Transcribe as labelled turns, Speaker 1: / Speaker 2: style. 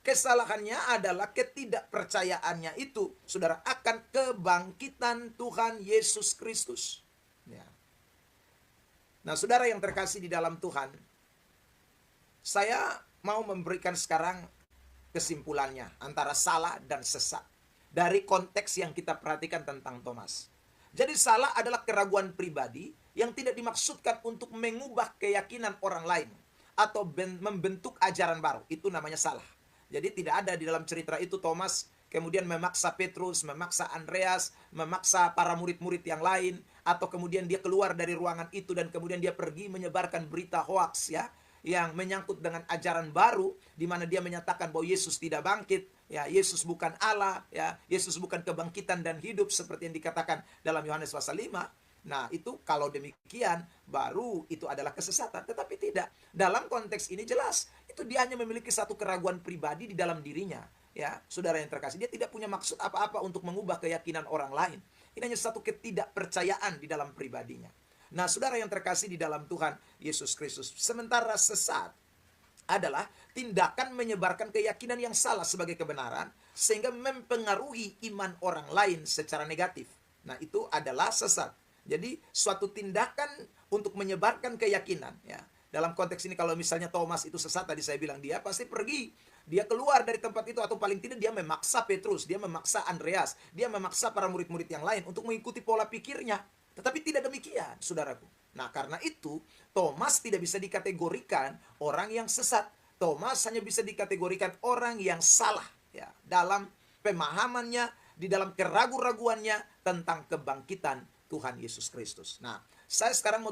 Speaker 1: Kesalahannya adalah ketidakpercayaannya itu, saudara, akan kebangkitan Tuhan Yesus Kristus. Ya. Nah, saudara yang terkasih di dalam Tuhan, saya mau memberikan sekarang kesimpulannya antara salah dan sesat dari konteks yang kita perhatikan tentang Thomas. Jadi salah adalah keraguan pribadi yang tidak dimaksudkan untuk mengubah keyakinan orang lain atau membentuk ajaran baru. Itu namanya salah. Jadi tidak ada di dalam cerita itu Thomas kemudian memaksa Petrus, memaksa Andreas, memaksa para murid-murid yang lain, atau kemudian dia keluar dari ruangan itu dan kemudian dia pergi menyebarkan berita hoaks ya, yang menyangkut dengan ajaran baru di mana dia menyatakan bahwa Yesus tidak bangkit, ya, Yesus bukan Allah, ya, Yesus bukan kebangkitan dan hidup seperti yang dikatakan dalam Yohanes pasal 5. Nah, itu kalau demikian baru itu adalah kesesatan, tetapi tidak. Dalam konteks ini jelas, itu dia hanya memiliki satu keraguan pribadi di dalam dirinya. Ya, saudara yang terkasih, dia tidak punya maksud apa-apa untuk mengubah keyakinan orang lain. Ini hanya satu ketidakpercayaan di dalam pribadinya. Nah, saudara yang terkasih di dalam Tuhan Yesus Kristus, sementara sesat adalah tindakan menyebarkan keyakinan yang salah sebagai kebenaran sehingga mempengaruhi iman orang lain secara negatif. Nah, itu adalah sesat. Jadi, suatu tindakan untuk menyebarkan keyakinan, ya. Dalam konteks ini kalau misalnya Thomas itu sesat, tadi saya bilang dia pasti pergi. Dia keluar dari tempat itu, atau paling tidak dia memaksa Petrus, dia memaksa Andreas, dia memaksa para murid-murid yang lain untuk mengikuti pola pikirnya. Tetapi tidak demikian, saudaraku. Nah, karena itu Thomas tidak bisa dikategorikan orang yang sesat. Thomas hanya bisa dikategorikan orang yang salah, ya, dalam pemahamannya, di dalam keraguan-raguannya tentang kebangkitan Tuhan Yesus Kristus. Nah, saya sekarang mau